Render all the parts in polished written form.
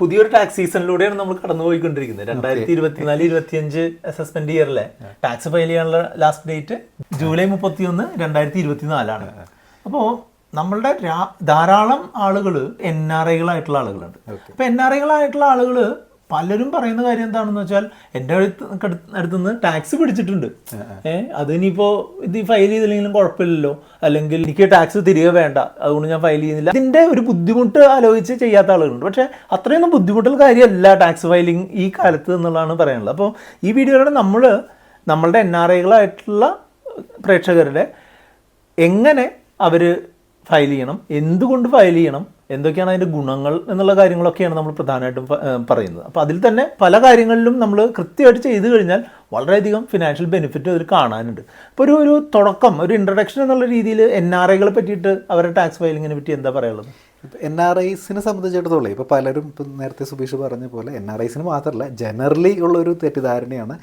പുതിയൊരു ടാക്സ് സീസണിലൂടെയാണ് നമ്മൾ കടന്നുപോയിക്കൊണ്ടിരിക്കുന്നത്. 2024-25 assessment ഇയറിലെ tax file ചെയ്യാനുള്ള ലാസ്റ്റ് ഡേറ്റ് ജൂലൈ 31, 2024 അപ്പോൾ നമ്മളുടെ ധാരാളം ആളുകൾ NRIകളായിട്ടുള്ള ആളുകളുണ്ട്. അപ്പോൾ NRIകളായിട്ടുള്ള ആളുകൾ പലരും പറയുന്ന കാര്യം എന്താണെന്ന് വെച്ചാൽ എൻ്റെ അടുത്തുനിന്ന് ടാക്സ് പിടിച്ചിട്ടുണ്ട്, അതിനിപ്പോൾ ഇത് ഫയൽ ചെയ്തില്ലെങ്കിലും കുഴപ്പമില്ലല്ലോ, അല്ലെങ്കിൽ എനിക്ക് ടാക്സ് തിരികെ വേണ്ട അതുകൊണ്ട് ഞാൻ ഫയൽ ചെയ്യുന്നില്ല. ഇതിൻ്റെ ഒരു ബുദ്ധിമുട്ട് ആലോചിച്ച് ചെയ്യാത്ത ആളുകളുണ്ട്. പക്ഷേ അത്രയൊന്നും ബുദ്ധിമുട്ടുള്ള കാര്യമല്ല ടാക്സ് ഫയലിംഗ് ഈ കാലത്ത് എന്നുള്ളതാണ് പറയാനുള്ളത്. അപ്പോൾ ഈ വീഡിയോയിലൂടെ നമ്മളുടെ NRIകളായിട്ടുള്ള പ്രേക്ഷകരുടെ എങ്ങനെ അവർ ഫയൽ ചെയ്യണം, എന്തുകൊണ്ട് ഫയൽ ചെയ്യണം, എന്തൊക്കെയാണ് അതിൻ്റെ ഗുണങ്ങൾ എന്നുള്ള കാര്യങ്ങളൊക്കെയാണ് നമ്മൾ പ്രധാനമായിട്ടും പറയുന്നത്. അപ്പോൾ അതിൽ തന്നെ പല കാര്യങ്ങളിലും നമ്മൾ കൃത്യമായിട്ട് ചെയ്തു കഴിഞ്ഞാൽ വളരെയധികം ഫിനാൻഷ്യൽ ബെനിഫിറ്റ് അതിൽ കാണാനുണ്ട്. അപ്പോൾ ഒരു തുടക്കം, ഒരു ഇൻട്രഡക്ഷൻ എന്നുള്ള രീതിയിൽ NRIകളെ പറ്റിയിട്ട് അവരുടെ ടാക്സ് ഫയലിങ്ങിനെ പറ്റി എന്താ പറയാനുള്ളത്? NRIസിനെ സംബന്ധിച്ചിടത്തോളം ഇപ്പോൾ പലരും ഇപ്പം നേരത്തെ സുബീഷ് പറഞ്ഞ പോലെ NRIസിന് മാത്രമല്ല ജനറലി ഉള്ളൊരു തെറ്റിദ്ധാരണയാണ്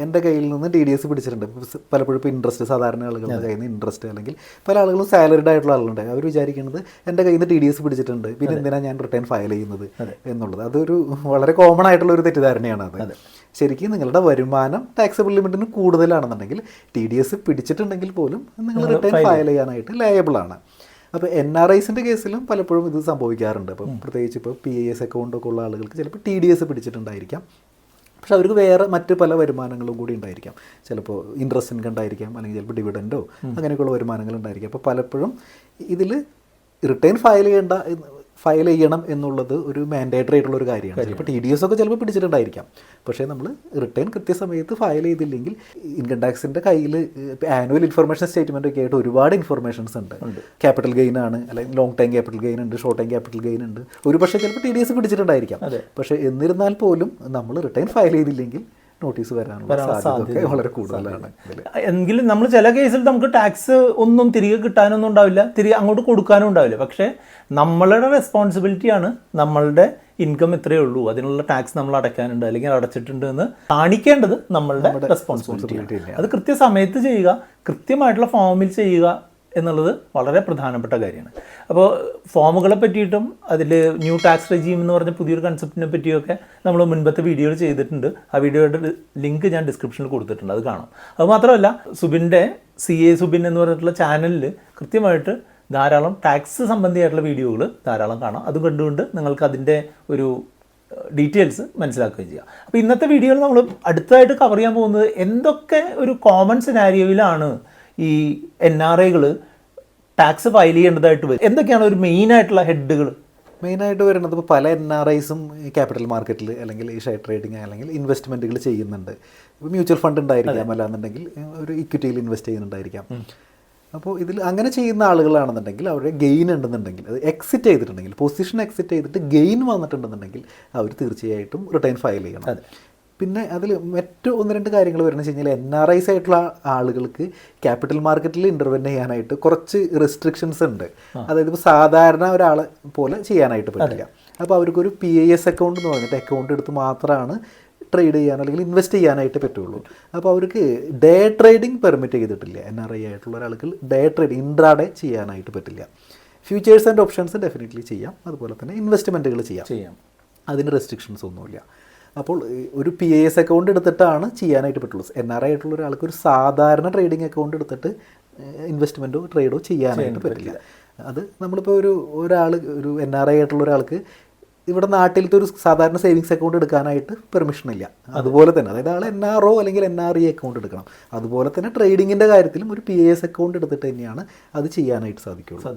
എൻ്റെ കയ്യിൽ നിന്ന് TDS പിടിച്ചിട്ടുണ്ട്. പലപ്പോഴും ഇപ്പോൾ ഇൻട്രസ്റ്റ്, സാധാരണ ആളുകളുടെ കയ്യിൽ നിന്ന് ഇൻട്രസ്റ്റ്, അല്ലെങ്കിൽ പല ആളുകളും സാലറിഡ് ആയിട്ടുള്ള ആളുകളുണ്ട്, അവർ വിചാരിക്കുന്നത് എൻ്റെ കയ്യിൽ നിന്ന് TDS പിടിച്ചിട്ടുണ്ട് പിന്നെ എന്തിനാണ് ഞാൻ റിട്ടേൺ ഫയൽ ചെയ്യുന്നത് എന്നുള്ളത്. അതൊരു വളരെ കോമൺ ആയിട്ടുള്ള ഒരു തെറ്റിദ്ധാരണയാണ് അത്. ശരിക്കും നിങ്ങളുടെ വരുമാനം ടാക്സബിൾ ലിമിറ്റിന് കൂടുതലാണെന്നുണ്ടെങ്കിൽ TDS പിടിച്ചിട്ടുണ്ടെങ്കിൽ പോലും നിങ്ങൾ റിട്ടേൺ ഫയൽ ചെയ്യാനായിട്ട് ലയബിൾ ആണ്. അപ്പോൾ NRIസിൻ്റെ കേസിലും പലപ്പോഴും ഇത് സംഭവിക്കാറുണ്ട്. അപ്പം പ്രത്യേകിച്ച് ഇപ്പോൾ PAS അക്കൗണ്ടൊക്കെ ഉള്ള ആളുകൾക്ക് ചിലപ്പോൾ TDS പിടിച്ചിട്ടുണ്ടായിരിക്കാം, പക്ഷെ അവർക്ക് വേറെ മറ്റ് പല വരുമാനങ്ങളും കൂടി ഉണ്ടായിരിക്കാം. ചിലപ്പോൾ ഇൻട്രസ്റ്റ് ഇൻകം ഉണ്ടായിരിക്കാം, അല്ലെങ്കിൽ ചിലപ്പോൾ ഡിവിഡൻഡോ അങ്ങനെയൊക്കെയുള്ള വരുമാനങ്ങൾ ഉണ്ടായിരിക്കാം. അപ്പോൾ പലപ്പോഴും ഇതിൽ റിട്ടേൺ ഫയൽ ചെയ്യണം എന്നുള്ളത് ഒരു മാൻഡേറ്ററി ആയിട്ടുള്ള ഒരു കാര്യമാണ്. ചിലപ്പോൾ TDS ഒക്കെ ചിലപ്പോൾ പിടിച്ചിട്ടുണ്ടായിരിക്കാം, പക്ഷേ നമ്മൾ റിട്ടേൺ കൃത്യസമയത്ത് ഫയൽ ചെയ്തില്ലെങ്കിൽ ഇൻകം ടാക്സിൻ്റെ കയ്യിൽ ആനുവൽ ഇൻഫർമേഷൻ സ്റ്റേറ്റ്മെൻ്റ് ഒക്കെ ആയിട്ട് ഒരുപാട് ഇൻഫർമേഷൻസ് ഉണ്ട്. ക്യാപിറ്റൽ ഗെയിൻ ആണ്, അല്ലെങ്കിൽ ലോങ് ടൈം ക്യാപിറ്റൽ ഗെയിൻ ഉണ്ട്, ഷോർട്ട് ടൈം ക്യാപിറ്റൽ ഗെയിൻ ഉണ്ട്. ഒരു പക്ഷേ ചിലപ്പോൾ TDS പിടിച്ചിട്ടുണ്ടായിരിക്കാം, പക്ഷേ എന്നിരുന്നാൽ പോലും നമ്മൾ റിട്ടേൺ ഫയൽ ചെയ്തില്ലെങ്കിൽ നോട്ടീസ് വരാനുള്ള സാധ്യത വളരെ കൂടുതലാണ്. എങ്കിലും നമ്മൾ ചില കേസിൽ നമുക്ക് ടാക്സ് ഒന്നും തിരികെ കിട്ടാനൊന്നും ഉണ്ടാവില്ല, തിരികെ അങ്ങോട്ട് കൊടുക്കാനും ഉണ്ടാവില്ല. പക്ഷേ നമ്മളുടെ റെസ്പോൺസിബിലിറ്റിയാണ് നമ്മളുടെ ഇൻകം ഇത്രയേ ഉള്ളൂ, അതിനുള്ള ടാക്സ് നമ്മൾ അടയ്ക്കാനുണ്ട് അല്ലെങ്കിൽ അടച്ചിട്ടുണ്ട് എന്ന് കാണിക്കേണ്ടത് നമ്മളുടെ റെസ്പോൺസിബിലിറ്റി. അത് കൃത്യസമയത്ത് ചെയ്യുക, കൃത്യമായിട്ടുള്ള ഫോമിൽ ചെയ്യുക എന്നുള്ളത് വളരെ പ്രധാനപ്പെട്ട കാര്യമാണ്. അപ്പോൾ ഫോമുകളെ പറ്റിയിട്ടും അതിൽ ന്യൂ ടാക്സ് റെജീം എന്ന് പറഞ്ഞ പുതിയൊരു കൺസെപ്റ്റിനെ പറ്റിയൊക്കെ നമ്മൾ മുൻപത്തെ വീഡിയോയിൽ ചെയ്തിട്ടുണ്ട്. ആ വീഡിയോയുടെ ലിങ്ക് ഞാൻ ഡിസ്ക്രിപ്ഷനിൽ കൊടുത്തിട്ടുണ്ട്, അത് കാണാം. അതുമാത്രമല്ല സുബിൻ്റെ CA സുബിൻ എന്ന് പറഞ്ഞിട്ടുള്ള ചാനലിൽ കൃത്യമായിട്ട് ധാരാളം ടാക്സ് സംബന്ധിയായിട്ടുള്ള വീഡിയോകൾ ധാരാളം കാണാം. അത് കണ്ടുകൊണ്ട് നിങ്ങൾക്ക് അതിൻ്റെ ഒരു ഡീറ്റെയിൽസ് മനസ്സിലാക്കുകയും ചെയ്യാം. അപ്പോൾ ഇന്നത്തെ വീഡിയോയിൽ നമ്മൾ അടുത്തതായിട്ട് കവർ ചെയ്യാൻ പോകുന്നത് എന്തൊക്കെ ഒരു കോമൺ സിനാരിയോയിലാണ് ഈ NRIകൾ ടാക്സ് ഫയൽ ചെയ്യേണ്ടതായിട്ട് വരും, എന്തൊക്കെയാണ് ഒരു മെയിനായിട്ടുള്ള ഹെഡുകൾ? മെയിനായിട്ട് വരുന്നത് ഇപ്പോൾ പല NRIസും ക്യാപിറ്റൽ മാർക്കറ്റിൽ അല്ലെങ്കിൽ ഷെയർ ട്രേഡിങ് അല്ലെങ്കിൽ ഇൻവെസ്റ്റ്മെൻറ്റുകൾ ചെയ്യുന്നുണ്ട്. ഇപ്പോൾ മ്യൂച്വൽ ഫണ്ട് ഉണ്ടായിരിക്കാം, അല്ലാന്നുണ്ടെങ്കിൽ ഒരു ഇക്വിറ്റിയിൽ ഇൻവെസ്റ്റ് ചെയ്യുന്നുണ്ടായിരിക്കാം. അപ്പോൾ ഇതിൽ അങ്ങനെ ചെയ്യുന്ന ആളുകളാണെന്നുണ്ടെങ്കിൽ അവരുടെ ഗെയിൻ ഉണ്ടെന്നുണ്ടെങ്കിൽ, അത് എക്സിറ്റ് ചെയ്തിട്ടുണ്ടെങ്കിൽ, പൊസിഷൻ എക്സിറ്റ് ചെയ്തിട്ട് ഗെയിൻ വന്നിട്ടുണ്ടെന്നുണ്ടെങ്കിൽ അവർ തീർച്ചയായിട്ടും റിട്ടേൺ ഫയൽ ചെയ്യണം. പിന്നെ അതിൽ മറ്റു 1-2 കാര്യങ്ങൾ വരുന്നത് വെച്ച് കഴിഞ്ഞാൽ NRIs ആയിട്ടുള്ള ആളുകൾക്ക് ക്യാപിറ്റൽ മാർക്കറ്റിൽ ഇൻ്റർവെൻ ചെയ്യാനായിട്ട് കുറച്ച് റെസ്ട്രിക്ഷൻസ് ഉണ്ട്. അതായത് ഇപ്പോൾ സാധാരണ ഒരാളെ പോലെ ചെയ്യാനായിട്ട് പറ്റില്ല. അപ്പോൾ അവർക്കൊരു PAS അക്കൗണ്ട് എന്ന് പറഞ്ഞിട്ട് അക്കൗണ്ട് എടുത്ത് മാത്രമാണ് ട്രേഡ് ചെയ്യാൻ അല്ലെങ്കിൽ ഇൻവെസ്റ്റ് ചെയ്യാനായിട്ട് പറ്റുള്ളൂ. അപ്പോൾ അവർക്ക് ഡേ ട്രേഡിംഗ് പെർമിറ്റ് ചെയ്തിട്ടില്ല. NRI ആയിട്ടുള്ള ഒരാൾക്ക് ഡേ ട്രേഡിംഗ് ഇൻട്രാഡേ ചെയ്യാനായിട്ട് പറ്റില്ല. ഫ്യൂച്ചേഴ്സ് ആൻഡ് ഓപ്ഷൻസ് ഡെഫിനറ്റ്ലി ചെയ്യാം, അതുപോലെ തന്നെ ഇൻവെസ്റ്റ്മെൻറ്റുകൾ ചെയ്യാം, അതിന് റെസ്ട്രിക്ഷൻസ് ഒന്നുമില്ല. അപ്പോൾ ഒരു PAS അക്കൗണ്ട് എടുത്തിട്ടാണ് ചെയ്യാനായിട്ട് പറ്റുള്ളൂ. NRI ആയിട്ടുള്ള ഒരാൾക്ക് ഒരു സാധാരണ ട്രേഡിംഗ് അക്കൗണ്ട് എടുത്തിട്ട് ഇൻവെസ്റ്റ്മെൻറ്റോ ട്രേഡോ ചെയ്യാനായിട്ട് പറ്റില്ല. അത് നമ്മളിപ്പോൾ ഒരു NRI ആയിട്ടുള്ള ഒരാൾക്ക് ഇവിടെ നാട്ടിലത്തെ ഒരു സാധാരണ സേവിങ്സ് അക്കൗണ്ട് എടുക്കാനായിട്ട് പെർമിഷൻ ഇല്ല. അതുപോലെ തന്നെ അതായത് ആൾ NRO അല്ലെങ്കിൽ NRE അക്കൗണ്ട് എടുക്കണം. അതുപോലെ തന്നെ ട്രേഡിങ്ങിൻ്റെ കാര്യത്തിലും ഒരു PAS അക്കൗണ്ട് എടുത്തിട്ട് തന്നെയാണ് അത് ചെയ്യാനായിട്ട് സാധിക്കും.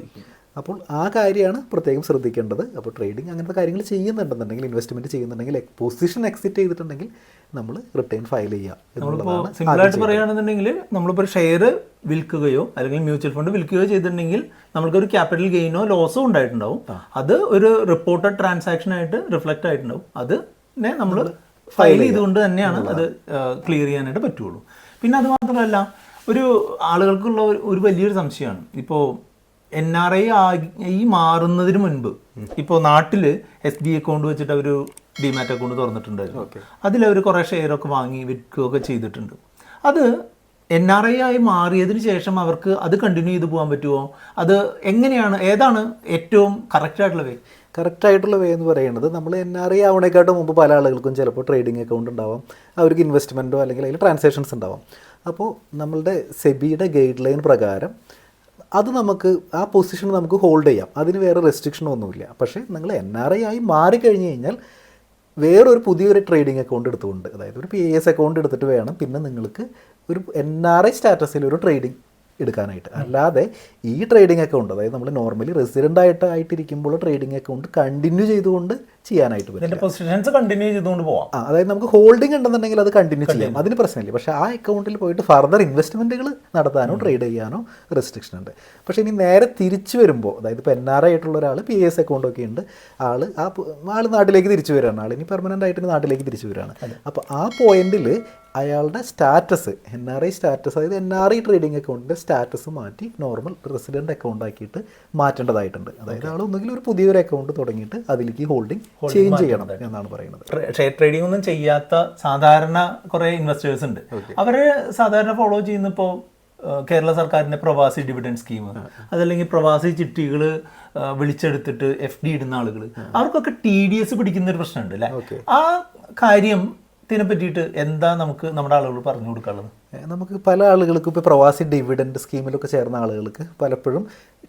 അപ്പോൾ ആ കാര്യമാണ് പ്രത്യേകം ശ്രദ്ധിക്കേണ്ടത്. അപ്പോൾ ട്രേഡിംഗ് അങ്ങനത്തെ കാര്യങ്ങൾ ചെയ്യുന്നുണ്ടെന്നുണ്ടെങ്കിൽ, ഇൻവെസ്റ്റ്മെൻറ്റ് ചെയ്യുന്നുണ്ടെങ്കിൽ, പൊസിഷൻ എക്സിറ്റ് ചെയ്തിട്ടുണ്ടെങ്കിൽ നമ്മൾ റിട്ടേൺ ഫയൽ ചെയ്യുക എന്നുള്ളതാണ്. സിമ്പിളായിട്ട് പറയുകയാണെന്നുണ്ടെങ്കിൽ നമ്മളിപ്പോൾ ഷെയർ വിൽക്കുകയോ അല്ലെങ്കിൽ മ്യൂച്വൽ ഫണ്ട് വിൽക്കുകയോ ചെയ്തിട്ടുണ്ടെങ്കിൽ നമ്മൾക്കൊരു ക്യാപിറ്റൽ ഗെയിനോ ലോസോ ഉണ്ടായിട്ടുണ്ടാവും. അത് ഒരു റിപ്പോർട്ടഡ് ട്രാൻസാക്ഷൻ ആയിട്ട് റിഫ്ലക്റ്റ് ആയിട്ടുണ്ടാവും. അതിനെ നമ്മൾ ഫയൽ ചെയ്തുകൊണ്ട് തന്നെയാണ് അത് ക്ലിയർ ചെയ്യാനായിട്ട് പറ്റുള്ളൂ. പിന്നെ അത് മാത്രമല്ല, ഒരു ആളുകൾക്കുള്ള ഒരു വലിയൊരു സംശയമാണ്, ഇപ്പോൾ NRI ആയി മാറുന്നതിന് മുൻപ് ഇപ്പോൾ നാട്ടിൽ SBI അക്കൗണ്ട് വെച്ചിട്ട് അവർ ഡിമാറ്റ് അക്കൗണ്ട് തുറന്നിട്ടുണ്ടായിരുന്നു. അതിലവർ കുറേ ഷെയറൊക്കെ വാങ്ങി വിൽക്കുകയൊക്കെ ചെയ്തിട്ടുണ്ട്. അത് NRI ആയി മാറിയതിന് ശേഷം അവർക്ക് അത് കണ്ടിന്യൂ ചെയ്ത് പോകാൻ പറ്റുമോ? അത് എങ്ങനെയാണ്, ഏതാണ് ഏറ്റവും കറക്റ്റ് ആയിട്ടുള്ള വേ? കറക്റ്റായിട്ടുള്ള വേ എന്ന് പറയുന്നത്, നമ്മൾ NRI ആവണേക്കാട്ടും മുമ്പ് പല ആളുകൾക്കും ചിലപ്പോൾ ട്രേഡിംഗ് അക്കൗണ്ട് ഉണ്ടാവാം, അവർക്ക് ഇൻവെസ്റ്റ്മെൻറ്റോ അല്ലെങ്കിൽ അതിൽ ട്രാൻസാക്ഷൻസ് ഉണ്ടാവാം. അപ്പോൾ നമ്മളുടെ സെബിയുടെ ഗൈഡ് ലൈൻ പ്രകാരം അത് നമുക്ക് ആ പൊസിഷൻ നമുക്ക് ഹോൾഡ് ചെയ്യാം, അതിന് വേറെ റെസ്ട്രിക്ഷനൊന്നുമില്ല. പക്ഷേ നിങ്ങൾ NRI ആയി മാറിക്കഴിഞ്ഞ് കഴിഞ്ഞാൽ വേറൊരു പുതിയൊരു ട്രേഡിംഗ് അക്കൗണ്ട് എടുത്തുകൊണ്ട്, അതായത് ഒരു PAS അക്കൗണ്ട് എടുത്തിട്ട് വേണം പിന്നെ നിങ്ങൾക്ക് ഒരു NRI സ്റ്റാറ്റസിൽ ഒരു ട്രേഡിംഗ് എടുക്കാനായിട്ട്. അല്ലാതെ ഈ ട്രേഡിംഗ് അക്കൗണ്ട്, അതായത് നമ്മൾ നോർമലി റെസിഡൻ്റ് ആയിട്ടിരിക്കുമ്പോൾ ട്രേഡിംഗ് അക്കൗണ്ട് കണ്ടിന്യൂ ചെയ്തുകൊണ്ട് ചെയ്യാനായിട്ട് പറ്റും. പൊസിഷൻസ് കണ്ടിന്യൂ ചെയ്തുകൊണ്ട് പോവാം. അതായത് നമുക്ക് ഹോൾഡിംഗ് ഉണ്ടെന്നുണ്ടെങ്കിൽ അത് കണ്ടിന്യൂ ചെയ്യാം, അതിന് പ്രശ്നമില്ല. പക്ഷേ ആ അക്കൗണ്ടിൽ പോയിട്ട് ഫർദർ ഇൻവെസ്റ്റ്മെൻറ്റുകൾ നടത്താനോ ട്രേഡ് ചെയ്യാനോ റെസ്ട്രിക്ഷൻ ഉണ്ട്. പക്ഷേ ഇനി നേരെ തിരിച്ചു വരുമ്പോൾ, അതായത് ഇപ്പോൾ NRI ആയിട്ടുള്ള ഒരാൾ PAS അക്കൗണ്ടൊക്കെ ഉണ്ട്, ആൾ നാട്ടിലേക്ക് തിരിച്ചു വരികയാണ്, ആളിനി പെർമനൻ്റ് ആയിട്ട് നാട്ടിലേക്ക് തിരിച്ചു വരികയാണ്. അപ്പോൾ ആ പോയിന്റിൽ അയാളുടെ സ്റ്റാറ്റസ്, NRI സ്റ്റാറ്റസ്, അതായത് NRI ട്രേഡിംഗ് അക്കൗണ്ടിൻ്റെ സ്റ്റാറ്റസ് മാറ്റി നോർമൽ റെസിഡൻ്റ് അക്കൗണ്ട് ആക്കിയിട്ട് മാറ്റേണ്ടതായിട്ടുണ്ട്. അതായത് ആൾ ഒന്നുകിൽ ഒരു പുതിയൊരു അക്കൗണ്ട് തുടങ്ങിയിട്ട് അതിലേക്ക് ഹോൾഡിംഗ് ചേഞ്ച് ചെയ്യണം എന്നാണ് പറയുന്നത്. ഷെയർ ട്രേഡിംഗ് ഒന്നും ചെയ്യാത്ത സാധാരണ കുറേ ഇൻവെസ്റ്റേഴ്സ് ഉണ്ട്. അവര് സാധാരണ ഫോളോ ചെയ്യുന്ന ഇപ്പോൾ കേരള സർക്കാരിൻ്റെ പ്രവാസി ഡിവിഡൻഡ് സ്കീം, അതല്ലെങ്കിൽ പ്രവാസി ചിട്ടികൾ വിളിച്ചെടുത്തിട്ട് FD ഇടുന്ന ആളുകൾ, അവർക്കൊക്കെ TDS പിടിക്കുന്ന ഒരു പ്രശ്നമുണ്ട് അല്ലേ? ആ കാര്യത്തിനെ പറ്റിയിട്ട് എന്താ നമുക്ക് നമ്മുടെ ആളുകൾ പറഞ്ഞു കൊടുക്കാനുള്ളത്? നമുക്ക് പല ആളുകൾക്കും ഇപ്പോൾ പ്രവാസി ഡിവിഡൻഡ് സ്കീമിലൊക്കെ ചേർന്ന ആളുകൾക്ക് പലപ്പോഴും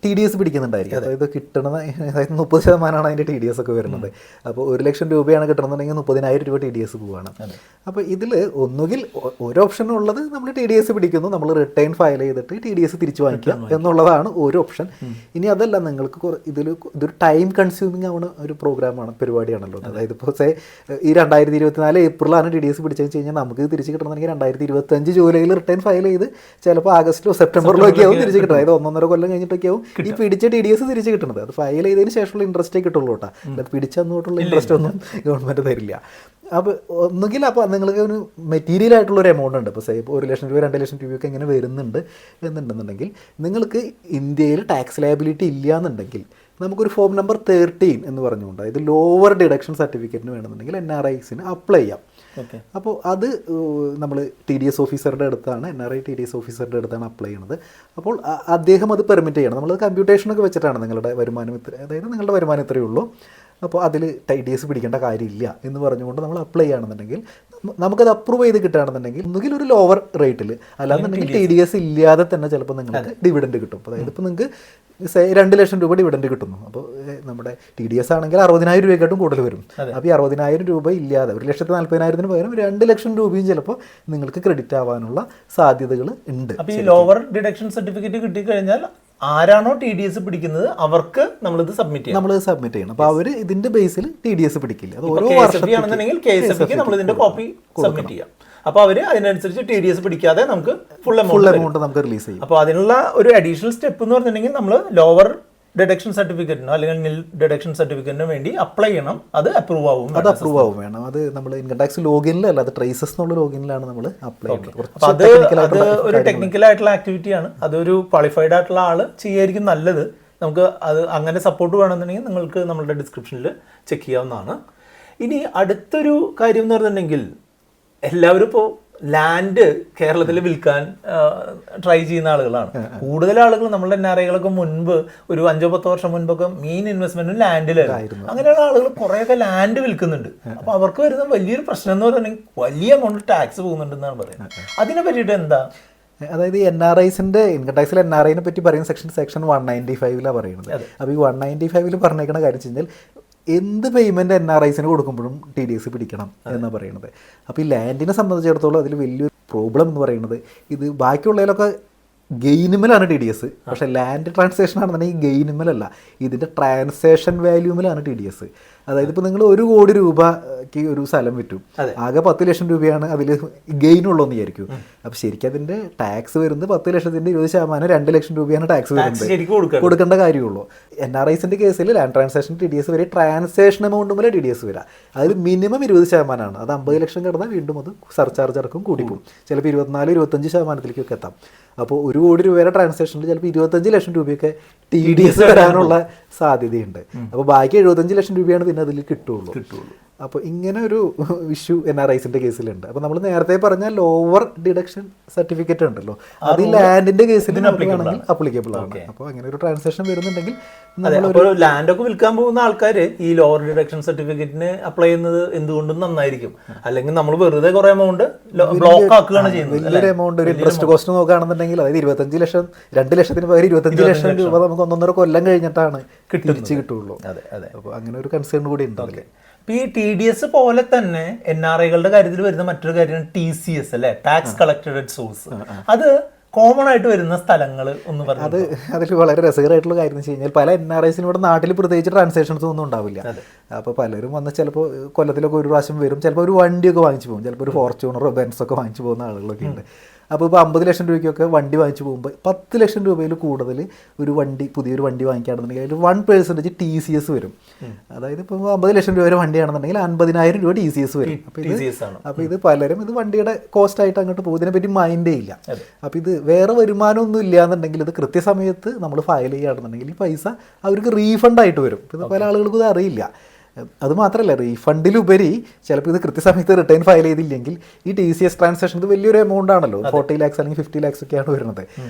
TDS പിടിക്കുന്നുണ്ടായിരിക്കും. അതായത് കിട്ടണത്, അതായത് 30% അതിൻ്റെ TDS ഒക്കെ വരുന്നത്. അപ്പോൾ 1 ലക്ഷം രൂപയാണ് കിട്ടണമെന്നുണ്ടെങ്കിൽ 30,000 രൂപ TDS പോവുകയാണ്. അപ്പോൾ ഇതിൽ ഒന്നുകിൽ ഒരു ഓപ്ഷൻ ഉള്ളത്, നമ്മൾ TDS പിടിക്കുന്നു, നമ്മൾ റിട്ടേൺ ഫയൽ ചെയ്തിട്ട് TDS തിരിച്ചു വാങ്ങിക്കുക എന്നുള്ളതാണ് ഒരു ഓപ്ഷൻ. ഇനി അതല്ല, നിങ്ങൾക്ക് ഇതൊരു ടൈം കൺസ്യൂമിങ് ആവുന്ന ഒരു പ്രോഗ്രാമാണ്, പരിപാടിയാണല്ലോ. അതായത് ഇപ്പോൾ ഈ 2024 ഏപ്രിലാണ് TDS പിടിച്ചെന്ന് വെച്ച് കഴിഞ്ഞാൽ നമുക്ക് തിരിച്ച് കിട്ടണമെന്നുണ്ടെങ്കിൽ 2025 ജൂലൈയിൽ റിട്ടേൺ ഫയൽ ചെയ്ത് ചിലപ്പോൾ ആഗസ്റ്റിലോ സെപ്റ്റംബറിലൊക്കെ ആവും തിരിച്ച് കിട്ടുന്നത്. അതായത് 1.5 കൊല്ലം കഴിഞ്ഞിട്ടൊക്കെ ആവും ഈ പിടിച്ച TDS തിരിച്ച് കിട്ടുന്നത്. അത് ഫയൽ ചെയ്തതിന് ശേഷമുള്ള ഇൻട്രസ്റ്റേ കിട്ടുള്ളൂ കേട്ടോ, അത് പിടിച്ചങ്ങോട്ടുള്ള ഇൻട്രസ്റ്റ് ഒന്നും ഗവൺമെൻറ് തരില്ല. അപ്പോൾ ഒന്നുകിൽ അപ്പോൾ നിങ്ങൾക്ക് ഒരു മെറ്റീരിയൽ ആയിട്ടുള്ളൊരു എമൗണ്ട് ഉണ്ട്, ഇപ്പോൾ 1 ലക്ഷം രൂപ 2 ലക്ഷം രൂപയൊക്കെ ഇങ്ങനെ വരുന്നുണ്ട് എന്നുണ്ടെന്നുണ്ടെങ്കിൽ, നിങ്ങൾക്ക് ഇന്ത്യയിൽ ടാക്സ് ലയബിലിറ്റി ഇല്ല എന്നുണ്ടെങ്കിൽ നമുക്കൊരു ഫോം നമ്പർ 13 എന്ന് പറഞ്ഞുകൊണ്ട്, അതായത് ലോവർ ഡിഡക്ഷൻ സർട്ടിഫിക്കറ്റിന് വേണമെന്നുണ്ടെങ്കിൽ NRIസിന് അപ്ലൈ ചെയ്യാം. അപ്പോൾ അത് നമ്മൾ TDS ഓഫീസറുടെ അടുത്താണ്, NRI TDS ഓഫീസറുടെ അടുത്താണ് അപ്ലൈ ചെയ്യുന്നത്. അപ്പോൾ അദ്ദേഹം അത് പെർമിറ്റ് ചെയ്യണം. നമ്മൾ കമ്പ്യൂട്ടേഷനൊക്കെ വെച്ചിട്ടാണ് നിങ്ങളുടെ വരുമാനം അതായത് നിങ്ങളുടെ വരുമാനം ഇത്രയേ ഉള്ളൂ, അപ്പോൾ അതിൽ TDS പിടിക്കേണ്ട കാര്യമില്ല എന്ന് പറഞ്ഞുകൊണ്ട് നമ്മൾ അപ്ലൈ ചെയ്യുകയാണെന്നുണ്ടെങ്കിൽ, നമുക്കത് അപ്രൂവ് ചെയ്ത് കിട്ടുകയാണെന്നുണ്ടെങ്കിൽ ഒന്നുകിൽ ഒരു ലോവർ റേറ്റിൽ, അല്ലാന്നുണ്ടെങ്കിൽ TDS ഇല്ലാതെ തന്നെ ചിലപ്പോൾ നിങ്ങൾക്ക് ഡിവിഡൻഡ് കിട്ടും. അതായത് ഇപ്പോൾ നിങ്ങൾക്ക് 2 ലക്ഷം രൂപ ഡിവിഡൻഡ് കിട്ടുന്നു, അപ്പോൾ നമ്മുടെ TDS ആണെങ്കിൽ 60,000 രൂപയെക്കാട്ടും കൂടുതൽ വരും. അപ്പോൾ ഈ 60,000 രൂപ ഇല്ലാതെ 1,40,000 പകരം 2 ലക്ഷം രൂപയും ചിലപ്പോൾ നിങ്ങൾക്ക് ക്രെഡിറ്റ് ആവാനുള്ള സാധ്യതകൾ ഉണ്ട്. അപ്പോൾ ഈ ലോവർ ഡിഡക്ഷൻ സർട്ടിഫിക്കറ്റ് കിട്ടിക്കഴിഞ്ഞാൽ ആരാണോ TDS പിടിക്കുന്നത് അവർക്ക് നമ്മളിത് സബ്മിറ്റ് ചെയ്യണം. അപ്പോൾ അവർ ഇതിന്റെ ബേസിൽ TDS പിടിക്കില്ല. അത് ഓരോ വർഷമാണെന്നുണ്ടെങ്കിൽ KSFക്ക് നമ്മൾ ഇതിന്റെ കോപ്പി സബ്മിറ്റ് ചെയ്യാം. അപ്പോൾ അവർ അതിനനുസരിച്ച് TDS പിടിക്കാതെ നമുക്ക് ഫുൾ എമൗണ്ട് നമുക്ക് റിലീസ് ചെയ്യും. അപ്പോൾ അതിനുള്ള ഒരു അഡീഷണൽ സ്റ്റെപ്പ് എന്ന് പറഞ്ഞിട്ടുണ്ടെങ്കിൽ നമ്മൾ ലോവർ ഡിഡക്ഷൻ സർട്ടിഫിക്കറ്റിനോ അല്ലെങ്കിൽ നിൽ ഡിഡക്ഷൻ സർട്ടിഫിക്കറ്റിനോ വേണ്ടി അപ്ലൈ ചെയ്യണം. അത് അപ്രൂവ് ആവും വേണം. അത് നമ്മൾ ഇൻകം ടാക്സ് ലോഗിനിലല്ല, അത് ട്രേസസ് എന്നുള്ള ലോഗിനിലാണ് നമ്മൾ അപ്ലൈ ചെയ്യുന്നത്. അത് ഒരു ടെക്നിക്കൽ ആയിട്ടുള്ള ആക്ടിവിറ്റിയാണ്. അതൊരു ക്വാളിഫൈഡ് ആയിട്ടുള്ള ആൾ ചെയ്യായിരിക്കും നല്ലത്. നമുക്ക് അത് അങ്ങനെ സപ്പോർട്ട് വേണമെന്നുണ്ടെങ്കിൽ നിങ്ങൾക്ക് നമ്മളുടെ ഡിസ്ക്രിപ്ഷനിൽ ചെക്ക് ചെയ്യാവുന്നതാണ്. ഇനി അടുത്തൊരു കാര്യം എന്ന് പറഞ്ഞിട്ടുണ്ടെങ്കിൽ, എല്ലാവരും ഇപ്പോൾ ലാൻഡ് കേരളത്തിൽ വിൽക്കാൻ ട്രൈ ചെയ്യുന്ന ആളുകളാണ് കൂടുതൽ ആളുകൾ. നമ്മളുടെ NRIകളൊക്കെ മുൻപ് ഒരു 5-10 വർഷം മുൻപൊക്കെ മെയിൻ ഇൻവെസ്റ്റ്മെന്റും ലാൻഡിലായിരുന്നു. അങ്ങനെയുള്ള ആളുകൾ കുറേയൊക്കെ ലാൻഡ് വിൽക്കുന്നുണ്ട്. അപ്പോൾ അവർക്ക് വരുന്ന വലിയൊരു പ്രശ്നം എന്ന് പറഞ്ഞിട്ടുണ്ടെങ്കിൽ വലിയ എമൗണ്ട് ടാക്സ് പോകുന്നുണ്ടെന്നാണ് പറയുന്നത്. അതിനെ പറ്റിയിട്ട് എന്താ? അതായത് NRIസിന്റെ ഇൻകം ടാക്സിൽ NRIനെ പറ്റി പറയുന്ന സെക്ഷൻ 195 പറയുന്നത്. അപ്പോൾ ഈ 195 പറഞ്ഞേക്കുന്ന കാര്യം വെച്ച് കഴിഞ്ഞാൽ, എന്ത് പേയ്മെൻറ്റ് NRIസിന് കൊടുക്കുമ്പോഴും TDS പിടിക്കണം എന്നാണ് പറയുന്നത്. അപ്പോൾ ഈ ലാൻഡിനെ സംബന്ധിച്ചിടത്തോളം അതിൽ വലിയൊരു പ്രോബ്ലം എന്ന് പറയുന്നത്, ഇത് ബാക്കിയുള്ളതിലൊക്കെ ഗെയിനുമലാണ് TDS, പക്ഷേ ലാൻഡ് ട്രാൻസാക്ഷൻ ആണെന്നുണ്ടെങ്കിൽ ഗെയിനുമലല്ല, ഇതിൻ്റെ ട്രാൻസാക്ഷൻ വാല്യൂമിലാണ് TDS. അതായത് ഇപ്പോൾ നിങ്ങൾ 1 കോടി രൂപയ്ക്ക് ഒരു സ്ഥലം വിറ്റു, ആകെ 10 ലക്ഷം രൂപയാണ് അതിൽ ഗെയിൻ ഉള്ളതെന്ന് വിചാരിക്കും. അപ്പോൾ ശരിക്കും അതിൻ്റെ ടാക്സ് വരുന്നത് 10 ലക്ഷത്തിൻ്റെ 20% 2 ലക്ഷം രൂപയാണ് ടാക്സ് വരുന്നത്, കൊടുക്കേണ്ട കാര്യമുള്ളൂ. NRIസിൻ്റെ കേസിൽ ലാൻഡ് ട്രാൻസാക്ഷൻ TDS വരെ ട്രാൻസാക്ഷൻ എമൗണ്ട് മുതലേ TDS വരിക. അതിൽ മിനിമം 20% അത് 50 ലക്ഷം കിടന്നാൽ വീണ്ടും അത് സർചാർജ് അടക്കം കൂടിക്കും. ചിലപ്പോൾ 24-25% എത്താം. അപ്പോൾ 1 കോടി രൂപയുടെ ട്രാൻസാക്ഷനിൽ ചിലപ്പോൾ 25 ലക്ഷം രൂപയൊക്കെ TDS വരാനുള്ള സാധ്യതയുണ്ട്. അപ്പോൾ ബാക്കി 75 ലക്ഷം രൂപയാണ് പിന്നെ അതിൽ കിട്ടുള്ളൂ. അപ്പോൾ ഇങ്ങനെ ഒരു ഇഷ്യൂ NRIസിൻ്റെ കേസിലുണ്ട്. അപ്പോൾ നമ്മൾ നേരത്തെ പറഞ്ഞ ലോവർ ഡിഡക്ഷൻ സർട്ടിഫിക്കറ്റ് ഉണ്ടല്ലോ, അത് ലാൻഡിന്റെ കേസിൽ വേണമെങ്കിൽ അപ്ലിക്കബിൾ ആണ്. അപ്പോൾ അങ്ങനെ ഒരു ട്രാൻസാക്ഷൻ വരുന്നുണ്ടെങ്കിൽ ലാൻഡ് ഒക്കെ വിൽക്കാൻ പോകുന്ന ആൾക്കാർ ഈ ലോവർ ഡിഡക്ഷൻ സർട്ടിഫിക്കറ്റിന് അപ്ലൈ ചെയ്യുന്നത് എന്തുകൊണ്ടും നന്നായിരിക്കും. അല്ലെങ്കിൽ നമ്മൾ വെറുതെ കുറെ എമൗണ്ട് ബ്ലോക്ക് ആക്കുകയാണ് ചെയ്യുന്നത്. വലിയൊരു എമൗണ്ട്, ഒരു ഇൻട്രസ്റ്റ് കോസ്റ്റ് നോക്കുകയാണെന്നുണ്ടെങ്കിൽ അതായത് 25 ലക്ഷം, 2 ലക്ഷത്തിന് പകരം 25 ലക്ഷം രൂപ നമുക്ക് 1.5 കൊല്ലം കഴിഞ്ഞിട്ടാണ് തിരിച്ച് കിട്ടുള്ളൂ. അപ്പോൾ അങ്ങനെ ഒരു കൺസേൺ കൂടി ഉണ്ട്. ഈ TDS പോലെ തന്നെ NRIകളുടെ കാര്യത്തിൽ വരുന്ന മറ്റൊരു കാര്യമാണ് TCS അല്ലെ, ടാക്സ് കളക്റ്റഡ് അറ്റ് സോഴ്സ്. അത് കോമൺ ആയിട്ട് വരുന്ന സ്ഥലങ്ങൾ ഒന്ന് പറഞ്ഞു. അതിൽ വളരെ രസകരമായിട്ടുള്ള കാര്യം എന്ന് വെച്ച് കഴിഞ്ഞാൽ പല NRIസിനും ഇവിടെ നാട്ടിൽ പ്രത്യേകിച്ച് ട്രാൻസാക്ഷൻസ് ഒന്നും ഉണ്ടാവില്ല. അപ്പോൾ പലരും വന്ന് ചിലപ്പോൾ കൊല്ലത്തിലൊക്കെ ഒരു പ്രാവശ്യം വരും, ചിലപ്പോൾ ഒരു വണ്ടിയൊക്കെ വാങ്ങിച്ചു പോകും, ചിലപ്പോൾ ഒരു ഫോർച്യൂണറോ ബെൻസൊക്കെ വാങ്ങിച്ചു പോകുന്ന ആളുകളൊക്കെ ഉണ്ട്. അപ്പോൾ ഇപ്പോൾ 50 ലക്ഷം രൂപയ്ക്കൊക്കെ വണ്ടി വാങ്ങിച്ചു പോകുമ്പോൾ 10 ലക്ഷം രൂപയിൽ കൂടുതൽ ഒരു വണ്ടി, പുതിയൊരു വണ്ടി വാങ്ങിക്കുകയാണെന്നുണ്ടെങ്കിൽ അതിൽ 1% TCS വരും. അതായത് ഇപ്പോൾ 50 ലക്ഷം രൂപ വരെ വണ്ടിയാണെന്നുണ്ടെങ്കിൽ 50,000 രൂപ TCS വരും. അപ്പോൾ ഇത് പലരും ഇത് വണ്ടിയുടെ കോസ്റ്റ് ആയിട്ട് അങ്ങോട്ട് പോകും, ഇതിനെപ്പറ്റി മൈൻഡേ ഇല്ല. അപ്പോൾ ഇത് വേറെ വരുമാനമൊന്നും ഇല്ല എന്നുണ്ടെങ്കിൽ ഇത് കൃത്യസമയത്ത് നമ്മൾ ഫയൽ ചെയ്യുകയാണെന്നുണ്ടെങ്കിൽ ഈ പൈസ അവർക്ക് റീഫണ്ട് ആയിട്ട് വരും. ഇത് പല ആളുകൾക്കും ഇത് അറിയില്ല. അതുമാത്രമല്ല, റീഫണ്ടിലുപരി ചിലപ്പോൾ ഇത് കൃത്യസമയത്ത് റിട്ടേൺ ഫയൽ ചെയ്തില്ലെങ്കിൽ ഈ TCS ട്രാൻസാക്ഷൻ ഇത് വലിയൊരു എമൗണ്ട് ആണല്ലോ, 40 lakhs അല്ലെങ്കിൽ 50 lakhs ഒക്കെയാണ് വരുന്നത്.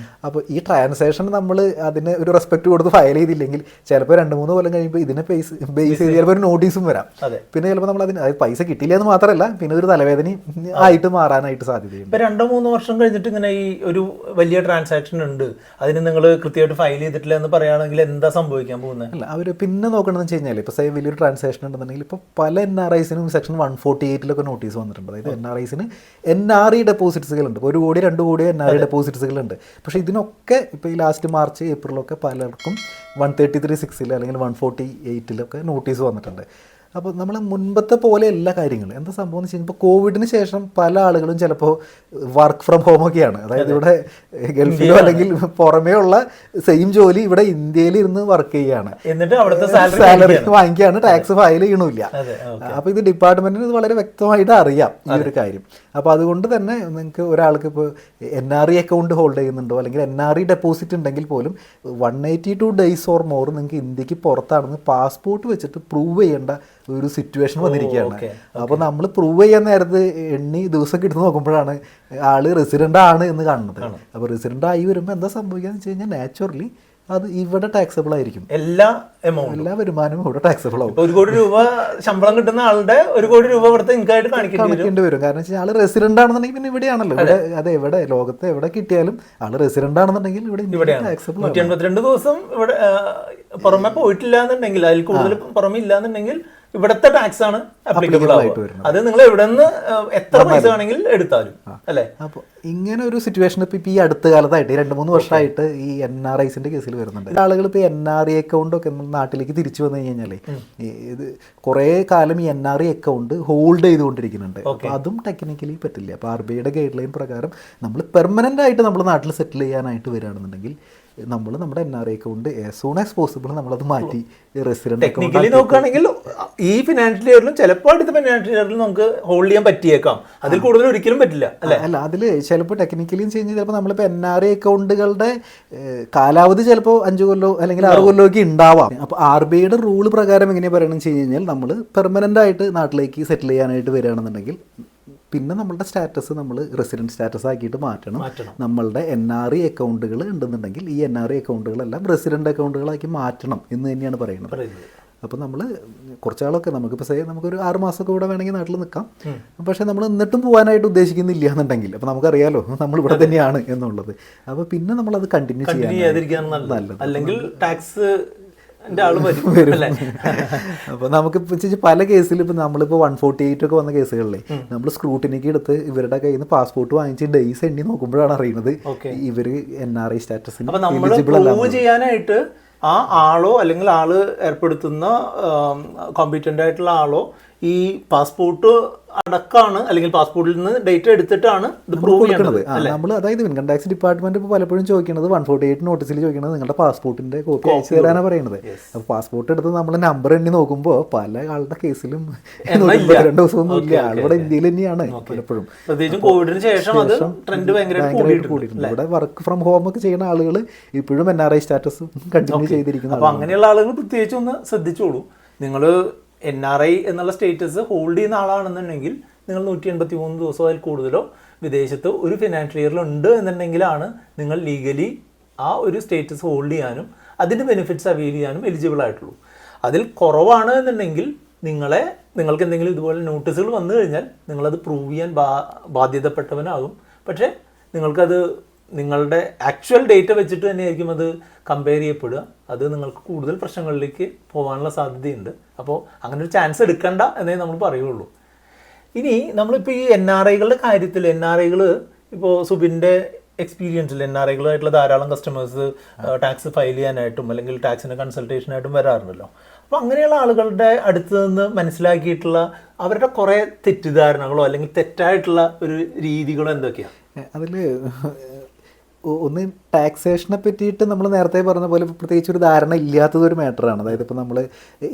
അപ്പോൾ ഈ ട്രാൻസാക്ഷൻ നമ്മൾ അതിന് ഒരു റെസ്പെക്ട് കൊടുത്ത് ഫയൽ ചെയ്തില്ലെങ്കിൽ ചിലപ്പോൾ 2-3 കൊല്ലം കഴിയുമ്പോൾ ഇതിനെ ബേസ് ചെയ്ത് ചിലപ്പോൾ ഒരു നോട്ടീസും വരാം. പിന്നെ ചിലപ്പോൾ നമ്മൾ അതിന് പൈസ കിട്ടിയില്ല എന്ന് മാത്രമല്ല, പിന്നെ ഒരു തലവേദന ആയിട്ട് മാറാനായിട്ട് സാധ്യതയുണ്ട്. ഇപ്പോൾ 2-3 വർഷം കഴിഞ്ഞിട്ട് ഇങ്ങനെ ഈ ഒരു വലിയ ട്രാൻസാക്ഷൻ ഉണ്ട്, അതിന് നിങ്ങൾ കൃത്യമായിട്ട് ഫയൽ ചെയ്തിട്ടില്ല എന്ന് പറയുകയാണെങ്കിൽ എന്താ സംഭവിക്കാൻ പോകുന്നത്? അല്ല, അവർ പിന്നെ നോക്കണമെന്ന് വെച്ച് കഴിഞ്ഞാൽ ഇപ്പോൾ വലിയൊരു ട്രാൻസാക്ഷൻ ഉണ്ടെന്നുണ്ടെങ്കിൽ ഇപ്പോൾ പല NRIസിനും സെക്ഷൻ 148 നോട്ടീസ് വന്നിട്ടുണ്ട്. അതായത് NRIസിന് NRE ഡെപ്പോസിറ്റ്സുകളുണ്ട്, 1 കോടി 2 കോടി NRE ഡെപ്പോസിറ്റ്സുകളുണ്ട്. പക്ഷേ ഇതിനൊക്കെ ഇപ്പോൾ ഈ ലാസ്റ്റ് മാർച്ച് ഏപ്രിലൊക്കെ പലർക്കും 133(6) അല്ലെങ്കിൽ 148 നോട്ടീസ് വന്നിട്ടുണ്ട്. അപ്പോൾ നമ്മൾ മുൻപത്തെ പോലെ എല്ലാ കാര്യങ്ങളും എന്താ സംഭവം എന്ന് വെച്ച് കഴിഞ്ഞാൽ ഇപ്പോൾ കോവിഡിന് ശേഷം പല ആളുകളും ചിലപ്പോൾ വർക്ക് ഫ്രം ഹോമൊക്കെയാണ്. അതായത് ഇവിടെ ഗൾഫിലോ അല്ലെങ്കിൽ പുറമേ ഉള്ള സെയിം ജോലി ഇവിടെ ഇന്ത്യയിൽ ഇരുന്ന് വർക്ക് ചെയ്യുകയാണ്, എന്നിട്ട് അവിടുത്തെ സാലറി വാങ്ങിക്കുകയാണ്, ടാക്സ് ഫയൽ ചെയ്യണമില്ല. അപ്പോൾ ഇത് ഡിപ്പാർട്ട്മെന്റിന് ഇത് വളരെ വ്യക്തമായിട്ട് അറിയാം ഈ ഒരു കാര്യം. അപ്പോൾ അതുകൊണ്ട് തന്നെ നിങ്ങൾക്ക് ഒരാൾക്ക് ഇപ്പോൾ NRE അക്കൗണ്ട് ഹോൾഡ് ചെയ്യുന്നുണ്ടോ അല്ലെങ്കിൽ NRE ഡെപ്പോസിറ്റ് ഉണ്ടെങ്കിൽ പോലും 182 days ഓർ മോർ നിങ്ങൾക്ക് ഇന്ത്യക്ക് പുറത്താണെന്ന് പാസ്പോർട്ട് വെച്ചിട്ട് പ്രൂവ് ചെയ്യേണ്ട ഒരു സിറ്റുവേഷൻ വന്നിരിക്കുകയാണ്. അപ്പോൾ നമ്മൾ പ്രൂവ് ചെയ്യാൻ നേരത്ത് ദിവസം കിട്ടുന്ന നോക്കുമ്പോഴാണ് ആള് റെസിഡന്റ് ആണ് എന്ന് കാണുന്നത്. അപ്പോൾ റെസിഡന്റ് ആയി വരുമ്പോൾ എന്താ സംഭവിക്കാന്ന് വെച്ച് കഴിഞ്ഞാൽ നാച്ചുറലി അത് ഇവിടെ ടാക്സബിൾ ആയിരിക്കും. എല്ലാ വരുമാനവും ഇവിടെ ടാക്സബിൾ ആവും. 1 കോടി രൂപ ശമ്പളം കിട്ടുന്ന ആളുടെ 1 കോടി രൂപ ഇവിടുത്തെ ഇൻകായിട്ട് കാണിക്കേണ്ടി വരും. കാരണം വെച്ചാൽ ആള് റെസിഡന്റ് ആണെന്നുണ്ടെങ്കിൽ പിന്നെ ഇവിടെയാണല്ലോ, ഇവിടെ എവിടെ ലോകത്ത് എവിടെ കിട്ടിയാലും ആള് റെസിഡന്റ് ആണെന്നുണ്ടെങ്കിൽ ഇവിടെ ടാക്സബിൾ. 182 ദിവസം ഇവിടെ പുറമെ പോയിട്ടില്ല എന്നുണ്ടെങ്കിൽ, അതിൽ കൂടുതൽ പുറമെ ഇല്ല എന്നുണ്ടെങ്കിൽ ഇവിടത്തെ ടാക്സ് ആണ് അപ്ലിക്കബിൾ ആയിട്ട് വരുന്നത്. അത് നിങ്ങൾ എവിടെ നിന്ന് എത്ര പൈസ വേണമെങ്കിൽ എടുത്താലും അല്ലേ. അപ്പോൾ ഇങ്ങനെ ഒരു സിറ്റുവേഷൻ ഇപ്പോൾ ഈ അടുത്ത കാലത്തായിട്ട് 2-3 വർഷമായിട്ട് ഈ NRIസിന്റെ കേസിൽ വരുന്നുണ്ട്. ആളുകൾ ഇപ്പോൾ NRE അക്കൗണ്ട് ഒക്കെ നാട്ടിലേക്ക് തിരിച്ചു വന്നു കഴിഞ്ഞാൽ ഇത് കുറേ കാലം ഈ NRE അക്കൗണ്ട് ഹോൾഡ് ചെയ്തുകൊണ്ടിരിക്കുന്നുണ്ട്. അപ്പോൾ അതും ടെക്നിക്കലി പറ്റില്ല. അപ്പോൾ RBIയുടെ ഗൈഡ് ലൈൻ പ്രകാരം നമ്മൾ പെർമനന്റ് ആയിട്ട് നമ്മൾ നാട്ടിൽ സെറ്റിൽ ചെയ്യാനായിട്ട് വരികയാണെന്നുണ്ടെങ്കിൽ നമ്മൾ നമ്മുടെ NRE account as soon as possible നമ്മളത് മാറ്റി റെസിഡന്റ് ടെക്നിക്കലി നോക്കുകയാണെങ്കിൽ ഈ ഫിനാൻഷ്യൽ ഇയറിലും ചിലപ്പോൾ അടുത്ത ഫിനാൻഷ്യൽ ഇയറിലും നമുക്ക് ഹോൾഡ് ചെയ്യാൻ പറ്റിയേക്കാം, അതിൽ കൂടുതൽ ഒരിക്കലും പറ്റില്ല അല്ലേ. അല്ല, അതിൽ ചിലപ്പോൾ ടെക്നിക്കലിയും ചേഞ്ച് ചിലപ്പോൾ നമ്മളിപ്പോൾ NRE അക്കൗണ്ടുകളുടെ കാലാവധി ചിലപ്പോൾ 5 കൊല്ലോ അല്ലെങ്കിൽ 6 കൊല്ലോ ഒക്കെ ഉണ്ടാവാം. അപ്പോൾ RBIയുടെ റൂൾ പ്രകാരം എങ്ങനെയാണ് പറയണമെന്ന് വെച്ച് കഴിഞ്ഞാൽ നമ്മൾ പെർമനന്റ് ആയിട്ട് നാട്ടിലേക്ക് സെറ്റിൽ ചെയ്യാനായിട്ട് വരികയാണെന്നുണ്ടെങ്കിൽ പിന്നെ നമ്മളുടെ സ്റ്റാറ്റസ് നമ്മൾ റെസിഡൻറ്റ് സ്റ്റാറ്റസ് ആക്കിയിട്ട് മാറ്റണം. നമ്മളുടെ NRE അക്കൗണ്ടുകൾ ഉണ്ടെന്നുണ്ടെങ്കിൽ ഈ NRE അക്കൗണ്ടുകളെല്ലാം റെസിഡൻറ്റ് അക്കൗണ്ടുകളാക്കി മാറ്റണം എന്ന് തന്നെയാണ് പറയുന്നത്. അപ്പോൾ നമ്മൾ കുറച്ചാളൊക്കെ നമുക്കിപ്പോൾ നമുക്കൊരു 6 മാസമൊക്കെ ഇവിടെ വേണമെങ്കിൽ നാട്ടിൽ നിൽക്കാം. പക്ഷേ നമ്മൾ എന്നിട്ടും പോകാനായിട്ട് ഉദ്ദേശിക്കുന്നില്ല എന്നുണ്ടെങ്കിൽ അപ്പോൾ നമുക്കറിയാലോ നമ്മൾ ഇവിടെ തന്നെയാണ് എന്നുള്ളത്. അപ്പോൾ പിന്നെ നമ്മളത് കണ്ടിന്യൂ ചെയ്യാതിരിക്കാൻ നല്ലത്, അല്ലെങ്കിൽ ടാക്സ് അപ്പോൾ നമുക്ക് പല കേസിലും ഇപ്പം നമ്മളിപ്പോൾ 148 ഒക്കെ വന്ന കേസുകളിലെ നമ്മൾ സ്ക്രൂട്ടിനിക്ക് എടുത്ത് ഇവരുടെ കയ്യിൽ നിന്ന് പാസ്പോർട്ട് വാങ്ങിച്ച് ഡേയ്സ് എണ്ണി നോക്കുമ്പോഴാണ് അറിയുന്നത് ഇവർ NRE സ്റ്റാറ്റസിന് പ്രൂവ് ചെയ്യാനായിട്ട് ആ ആളോ അല്ലെങ്കിൽ ആള് ഏർപ്പെടുത്തുന്ന കോമ്പീറ്റന്റ് ആയിട്ടുള്ള ആളോ ഈ പാസ്പോർട്ട് അടക്കമാണ് അല്ലെങ്കിൽ പാസ്പോർട്ടിൽ നിന്ന് ഡേറ്റ് എടുത്തിട്ടാണ് ഇത് പ്രൂവ് ചെയ്യുന്നത്. നമ്മൾ അതായത് ഇൻകം ടാക്സ് ഡിപ്പാർട്ട്മെന്റ് ഇപ്പോൾ പലപ്പോഴും ചോദിക്കുന്നത് 148 നോട്ടീസിൽ ചോദിക്കുന്നത് നിങ്ങളുടെ പാസ്പോർട്ടിന്റെ കോപ്പി അയച്ചു തരാനാണ് പറയുന്നത്. അപ്പോൾ പാസ്പോർട്ട് എടുത്ത് നമ്മൾ നമ്പർ എണ്ണി നോക്കുമ്പോൾ പല ആളുടെ കേസിലും 2 ദിവസമൊന്നും ഇല്ല, ആളിവിടെ ഇന്ത്യയിൽ തന്നെയാണ് പലപ്പോഴും. പ്രത്യേകിച്ചും കോവിഡിന് ശേഷം അത് ട്രെൻഡ് ഭയങ്കരമായിട്ട് കൂടിയിട്ടുണ്ട്. ഇവിടെ വർക്ക് ഫ്രം ഹോം ഒക്കെ ചെയ്യുന്ന ആളുകൾ ഇപ്പോഴും NRI സ്റ്റാറ്റസ് കണ്ടിന്യൂ ചെയ്തിരിക്കുന്നു. അപ്പോൾ അങ്ങനെയുള്ള ആളുകൾ പ്രത്യേകിച്ച് ഒന്ന് ശ്രദ്ധിച്ചോളൂ. നിങ്ങൾ NRI എന്നുള്ള സ്റ്റേറ്റസ് ഹോൾഡ് ചെയ്യുന്ന ആളാണെന്നുണ്ടെങ്കിൽ നിങ്ങൾ 183 ദിവസമോ അതിൽ കൂടുതലോ വിദേശത്ത് ഒരു ഫിനാൻഷ്യൽ ഇയറിൽ ഉണ്ട് എന്നുണ്ടെങ്കിലാണ് നിങ്ങൾ ലീഗലി ആ ഒരു സ്റ്റേറ്റസ് ഹോൾഡ് ചെയ്യാനും അതിൻ്റെ ബെനിഫിറ്റ്സ് അവൈൽ ചെയ്യാനും എലിജിബിൾ ആയിട്ടുള്ളൂ. അതിൽ കുറവാണ് എന്നുണ്ടെങ്കിൽ നിങ്ങൾക്ക് എന്തെങ്കിലും ഇതുപോലെ നോട്ടീസുകൾ വന്നു കഴിഞ്ഞാൽ നിങ്ങളത് പ്രൂവ് ചെയ്യാൻ ബാധ്യതപ്പെട്ടവനാകും. പക്ഷേ നിങ്ങൾക്കത് നിങ്ങളുടെ ആക്ച്വൽ ഡേറ്റ വെച്ചിട്ട് തന്നെയായിരിക്കും അത് കമ്പയർ ചെയ്യപ്പെടുക. അത് നിങ്ങൾക്ക് കൂടുതൽ പ്രശ്നങ്ങളിലേക്ക് പോകാനുള്ള സാധ്യതയുണ്ട്. അപ്പോൾ അങ്ങനെ ഒരു ചാൻസ് എടുക്കണ്ട എന്നേ നമ്മൾ പറയുള്ളൂ. ഇനി നമ്മളിപ്പോൾ ഈ NRIകളുടെ കാര്യത്തിൽ NRIകൾ ഇപ്പോൾ സുബിൻ്റെ എക്സ്പീരിയൻസിൽ NRIകളായിട്ടുള്ള ധാരാളം കസ്റ്റമേഴ്സ് ടാക്സ് ഫയൽ ചെയ്യാനായിട്ടും അല്ലെങ്കിൽ ടാക്സിൻ്റെ കൺസൾട്ടേഷനായിട്ടും വരാറുണ്ടല്ലോ. അപ്പോൾ അങ്ങനെയുള്ള ആളുകളുടെ അടുത്ത് നിന്ന് മനസ്സിലാക്കിയിട്ടുള്ള അവരുടെ കുറേ തെറ്റിദ്ധാരണകളോ അല്ലെങ്കിൽ തെറ്റായിട്ടുള്ള ഒരു രീതികളോ എന്തൊക്കെയാണ്? അതിൽ ഒന്ന് ടാക്സേഷനെ പറ്റിയിട്ട് നമ്മൾ നേരത്തെ പറഞ്ഞ പോലെ പ്രത്യേകിച്ച് ഒരു ധാരണ ഇല്ലാത്തതൊരു മാറ്ററാണ്. അതായത് ഇപ്പോൾ നമ്മൾ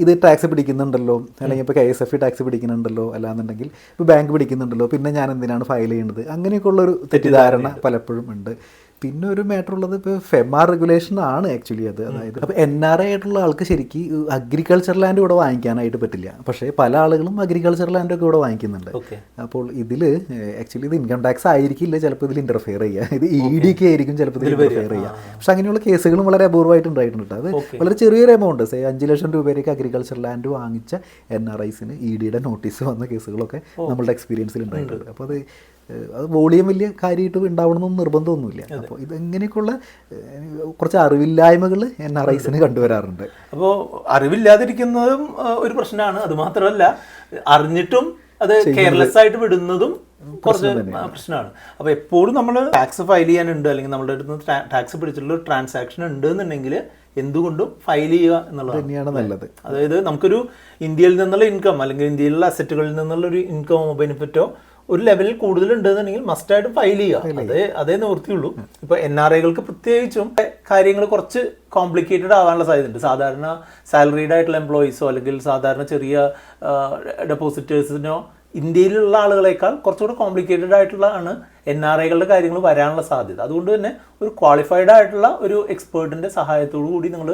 ഇത് ടാക്സ് പിടിക്കുന്നുണ്ടല്ലോ, അല്ലെങ്കിൽ ഇപ്പോൾ KSFE ടാക്സ് പിടിക്കുന്നുണ്ടല്ലോ, അല്ലാന്നുണ്ടെങ്കിൽ ഇപ്പോൾ ബാങ്ക് പിടിക്കുന്നുണ്ടല്ലോ, പിന്നെ ഞാൻ എന്തിനാണ് ഫയൽ ചെയ്യേണ്ടത്, അങ്ങനെയൊക്കെയുള്ളൊരു തെറ്റിദ്ധാരണ പലപ്പോഴും ഉണ്ട്. പിന്നെ ഒരു മാറ്റർ ഉള്ളത് ഇപ്പോൾ FEMA റെഗുലേഷൻ ആണ് ആക്ച്വലി അത്. അതായത് അപ്പോൾ NRI ആയിട്ടുള്ള ആൾക്ക് ശരിക്കും അഗ്രികൾച്ചർ ലാൻഡ് ഇവിടെ വാങ്ങിക്കാനായിട്ട് പറ്റില്ല. പക്ഷേ പല ആളുകളും അഗ്രികൾച്ചർ ലാൻഡൊക്കെ ഇവിടെ വാങ്ങിക്കുന്നുണ്ട്. അപ്പോൾ ഇതിൽ ആക്ച്വലി ഇത് ഇൻകം ടാക്സ് ആയിരിക്കില്ല ചിലപ്പോൾ ഇതിൽ ഇൻ്റർഫിയർ ചെയ്യുക, ഇത് EDK ആയിരിക്കും ചിലപ്പോൾ ഇതിൽ ഇൻ്റർഫിയർ ചെയ്യുക. പക്ഷെ അങ്ങനെയുള്ള കേസുകളും വളരെ അപൂർവമായിട്ട് ഉണ്ടായിട്ടുണ്ട്. അത് വളരെ ചെറിയൊരു എമൗണ്ട്, 5 ലക്ഷം രൂപയിലേക്ക് അഗ്രികൾച്ചർ ലാൻഡ് വാങ്ങിച്ച NRIസിന് EDയുടെ നോട്ടീസ് വന്ന കേസുകളൊക്കെ നമ്മളുടെ എക്സ്പീരിയൻസിൽ ഉണ്ടായിട്ടുണ്ട്. അപ്പോൾ അത് വോളിയം വലിയ കാര്യമായിട്ട് ഉണ്ടാവണമെന്നൊന്നും നിർബന്ധമൊന്നുമില്ല. അപ്പോൾ ഇതെങ്ങനെയൊക്കെയുള്ള കുറച്ച് അറിവില്ലായ്മകൾ NRIസിന് കണ്ടുവരാറുണ്ട്. അപ്പോൾ അറിവില്ലാതിരിക്കുന്നതും ഒരു പ്രശ്നമാണ്. അതുമാത്രമല്ല അറിഞ്ഞിട്ടും അത് കെയർലെസ് ആയിട്ട് വിടുന്നതും കുറച്ച് പ്രശ്നമാണ്. അപ്പോൾ എപ്പോഴും നമ്മൾ ടാക്സ് ഫയൽ ചെയ്യാനുണ്ട് അല്ലെങ്കിൽ നമ്മുടെ അടുത്ത് ടാക്സ് പിടിച്ചിട്ടുള്ള ഒരു ട്രാൻസാക്ഷൻ ഉണ്ട് എന്നുണ്ടെങ്കിൽ എന്തുകൊണ്ടും ഫയൽ ചെയ്യുക എന്നുള്ളത് തന്നെയാണ് നല്ലത്. അതായത് നമുക്കൊരു ഇന്ത്യയിൽ നിന്നുള്ള ഇൻകം അല്ലെങ്കിൽ ഇന്ത്യയിലുള്ള അസറ്റുകളിൽ നിന്നുള്ള ഒരു ഇൻകമോ ബെനിഫിറ്റോ ഒരു ലെവലിൽ കൂടുതൽ ഉണ്ടെന്നുണ്ടെങ്കിൽ മസ്റ്റായിട്ട് ഫയൽ ചെയ്യുക. അതേ നിവൃത്തിയുള്ളൂ. ഇപ്പോൾ NRIകൾക്ക് പ്രത്യേകിച്ചും കാര്യങ്ങൾ കുറച്ച് കോംപ്ലിക്കേറ്റഡ് ആവാനുള്ള സാധ്യതയുണ്ട്. സാധാരണ സാലറീഡ് ആയിട്ടുള്ള എംപ്ലോയീസോ അല്ലെങ്കിൽ സാധാരണ ചെറിയ ഡെപ്പോസിറ്റേഴ്സിനോ ഇന്ത്യയിലുള്ള ആളുകളെക്കാൾ കുറച്ചുകൂടെ കോംപ്ലിക്കേറ്റഡ് ആയിട്ടുള്ളതാണ് NRIകളുടെ കാര്യങ്ങൾ വരാനുള്ള സാധ്യത. അതുകൊണ്ട് തന്നെ ഒരു ക്വാളിഫൈഡ് ആയിട്ടുള്ള ഒരു എക്സ്പേർട്ടിൻ്റെ സഹായത്തോടു കൂടി നിങ്ങൾ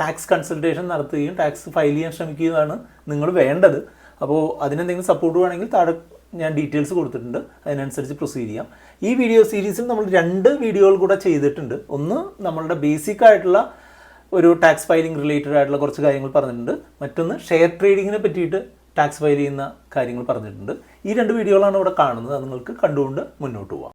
ടാക്സ് കൺസൾട്ടേഷൻ നടത്തുകയും ടാക്സ് ഫയൽ ചെയ്യാൻ ശ്രമിക്കുകയാണ് നിങ്ങൾ വേണ്ടത്. അപ്പോൾ അതിനെന്തെങ്കിലും സപ്പോർട്ട് വേണമെങ്കിൽ താഴെ ഞാൻ ഡീറ്റെയിൽസ് കൊടുത്തിട്ടുണ്ട്, അതിനനുസരിച്ച് പ്രൊസീഡ് ചെയ്യാം. ഈ വീഡിയോ സീരീസിൽ നമ്മൾ 2 വീഡിയോകൾ കൂടെ ചെയ്തിട്ടുണ്ട്. ഒന്ന് നമ്മളുടെ ബേസിക് ആയിട്ടുള്ള ഒരു ടാക്സ് ഫയലിംഗ് റിലേറ്റഡ് ആയിട്ടുള്ള കുറച്ച് കാര്യങ്ങൾ പറഞ്ഞിട്ടുണ്ട്. മറ്റൊന്ന് ഷെയർ ട്രേഡിങ്ങിനെ പറ്റിയിട്ട് ടാക്സ് ഫയൽ ചെയ്യുന്ന കാര്യങ്ങൾ പറഞ്ഞിട്ടുണ്ട്. ഈ 2 വീഡിയോകളാണ് ഇവിടെ കാണുന്നത്. അത് നിങ്ങൾക്ക് കണ്ടുകൊണ്ട് മുന്നോട്ട് പോകാം.